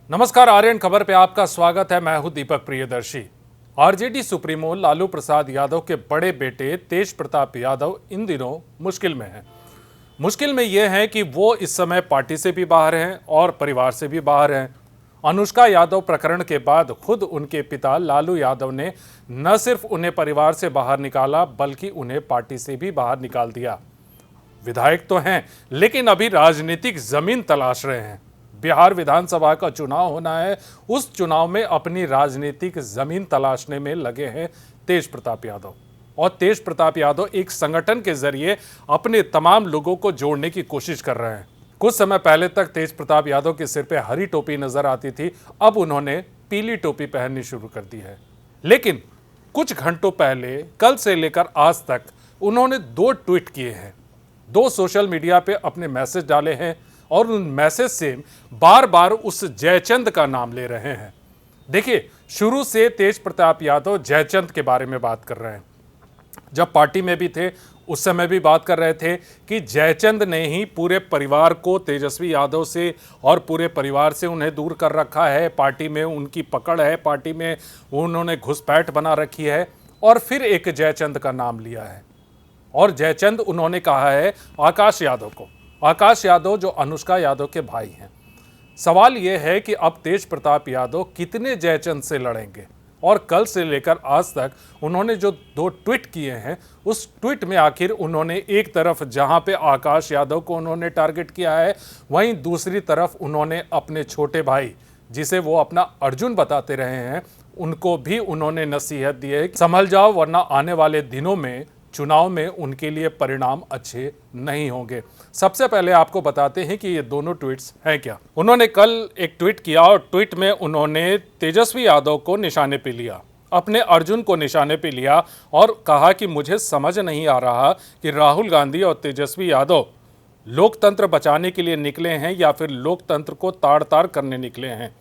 नमस्कार, आर्यन खबर पे आपका स्वागत है। मैं हूं दीपक प्रियदर्शी। आरजेडी सुप्रीमो लालू प्रसाद यादव के बड़े बेटे तेज प्रताप यादव इन दिनों मुश्किल में हैं। मुश्किल में यह है कि वो इस समय पार्टी से भी बाहर हैं और परिवार से भी बाहर हैं। अनुष्का यादव प्रकरण के बाद खुद उनके पिता लालू यादव ने न सिर्फ उन्हें परिवार से बाहर निकाला बल्कि उन्हें पार्टी से भी बाहर निकाल दिया। विधायक तो हैं लेकिन अभी राजनीतिक जमीन तलाश रहे हैं। बिहार विधानसभा का चुनाव होना है, उस चुनाव में अपनी राजनीतिक जमीन तलाशने में लगे हैं तेज प्रताप यादव। और तेज प्रताप यादव एक संगठन के जरिए अपने तमाम लोगों को जोड़ने की कोशिश कर रहे हैं। कुछ समय पहले तक तेज प्रताप यादव के सिर पे हरी टोपी नजर आती थी, अब उन्होंने पीली टोपी पहननी शुरू कर दी है। लेकिन कुछ घंटों पहले, कल से लेकर आज तक उन्होंने 2 ट्वीट किए हैं, 2 सोशल मीडिया पे अपने मैसेज डाले हैं और उन मैसेज से बार बार उस जयचंद का नाम ले रहे हैं। देखिए, शुरू से तेज प्रताप यादव जयचंद के बारे में बात कर रहे हैं। जब पार्टी में भी थे उस समय भी बात कर रहे थे कि जयचंद ने ही पूरे परिवार को तेजस्वी यादव से और पूरे परिवार से उन्हें दूर कर रखा है। पार्टी में उनकी पकड़ है, पार्टी में उन्होंने घुसपैठ बना रखी है। और फिर एक जयचंद का नाम लिया है और जयचंद उन्होंने कहा है आकाश यादव को। आकाश यादव जो अनुष्का यादव के भाई हैं। सवाल यह है कि अब तेज प्रताप यादव कितने जयचंद से लड़ेंगे। और कल से लेकर आज तक उन्होंने जो 2 ट्वीट किए हैं, उस ट्वीट में आखिर उन्होंने एक तरफ जहां पे आकाश यादव को उन्होंने टारगेट किया है, वहीं दूसरी तरफ उन्होंने अपने छोटे भाई, जिसे वो अपना अर्जुन बताते रहे हैं, उनको भी उन्होंने नसीहत दी है कि संभल जाओ वरना आने वाले दिनों में चुनाव में उनके लिए परिणाम अच्छे नहीं होंगे। सबसे पहले आपको बताते हैं कि ये दोनों ट्वीट्स हैं क्या। उन्होंने कल एक ट्वीट किया और ट्वीट में उन्होंने तेजस्वी यादव को निशाने पे लिया, अपने अर्जुन को निशाने पे लिया और कहा कि मुझे समझ नहीं आ रहा कि राहुल गांधी और तेजस्वी यादव लोकतंत्र बचाने के लिए निकले हैं या फिर लोकतंत्र को ताड़ ताड़ करने निकले हैं।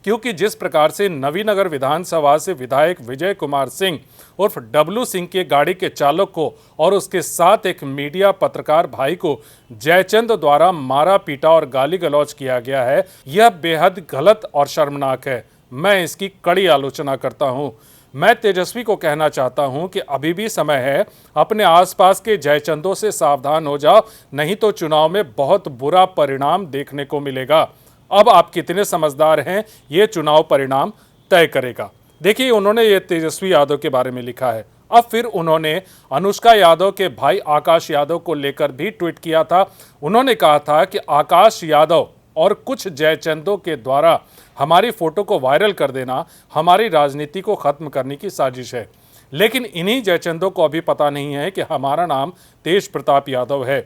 क्योंकि जिस प्रकार से नवीनगर विधानसभा से विधायक विजय कुमार सिंह उर्फ डब्लू सिंह के गाड़ी के चालक को और उसके साथ एक मीडिया पत्रकार भाई को जयचंद द्वारा मारा पीटा और गाली गलौज किया गया है, यह बेहद गलत और शर्मनाक है। मैं इसकी कड़ी आलोचना करता हूं। मैं तेजस्वी को कहना चाहता हूं कि अभी भी समय है, अपने आसपास के जयचंदों से सावधान हो जाओ, नहीं तो चुनाव में बहुत बुरा परिणाम देखने को मिलेगा। अब आप कितने समझदार हैं ये चुनाव परिणाम तय करेगा। देखिए, उन्होंने ये तेजस्वी यादव के बारे में लिखा है। अब फिर उन्होंने अनुष्का यादव के भाई आकाश यादव को लेकर भी ट्वीट किया था। उन्होंने कहा था कि आकाश यादव और कुछ जयचंदों के द्वारा हमारी फोटो को वायरल कर देना हमारी राजनीति को खत्म करने की साजिश है। लेकिन इन्हीं जयचंदों को अभी पता नहीं है कि हमारा नाम तेज प्रताप यादव है।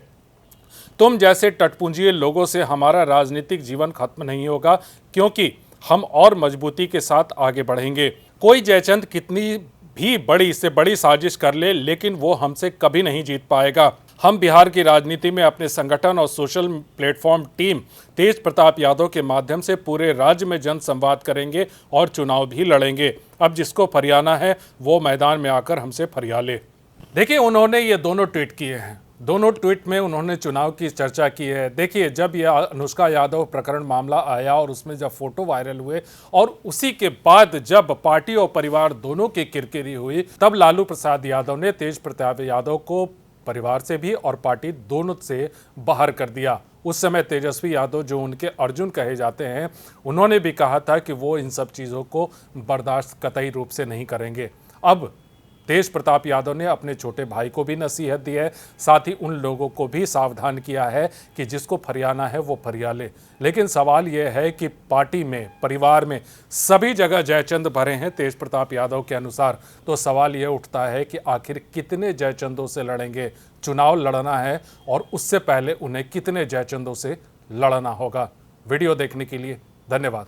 तुम जैसे टटपुंजिए लोगों से हमारा राजनीतिक जीवन खत्म नहीं होगा, क्योंकि हम और मजबूती के साथ आगे बढ़ेंगे। कोई जयचंद कितनी भी बड़ी से बड़ी साजिश कर ले, लेकिन वो हमसे कभी नहीं जीत पाएगा। हम बिहार की राजनीति में अपने संगठन और सोशल प्लेटफॉर्म टीम तेज प्रताप यादव के माध्यम से पूरे राज्य में जन संवाद करेंगे और चुनाव भी लड़ेंगे। अब जिसको फरियाना है वो मैदान में आकर हमसे फरिया ले। देखिए, उन्होंने ये दोनों ट्वीट किए हैं। दोनों ट्वीट में उन्होंने चुनाव की चर्चा की है। देखिए, जब यह अनुष्का यादव प्रकरण मामला आया और उसमें जब फोटो वायरल हुए और उसी के बाद जब पार्टी और परिवार दोनों की किरकिरी हुई, तब लालू प्रसाद यादव ने तेज प्रताप यादव को परिवार से भी और पार्टी दोनों से बाहर कर दिया। उस समय तेजस्वी यादव, जो उनके अर्जुन कहे जाते हैं, उन्होंने भी कहा था कि वो इन सब चीज़ों को बर्दाश्त कतई रूप से नहीं करेंगे। अब तेज प्रताप यादव ने अपने छोटे भाई को भी नसीहत दी है, साथ ही उन लोगों को भी सावधान किया है कि जिसको फरियाना है वो फरिया ले। लेकिन सवाल यह है कि पार्टी में, परिवार में सभी जगह जयचंद भरे हैं तेज प्रताप यादव के अनुसार। तो सवाल यह उठता है कि आखिर कितने जयचंदों से लड़ेंगे। चुनाव लड़ना है और उससे पहले उन्हें कितने जयचंदों से लड़ना होगा। वीडियो देखने के लिए धन्यवाद।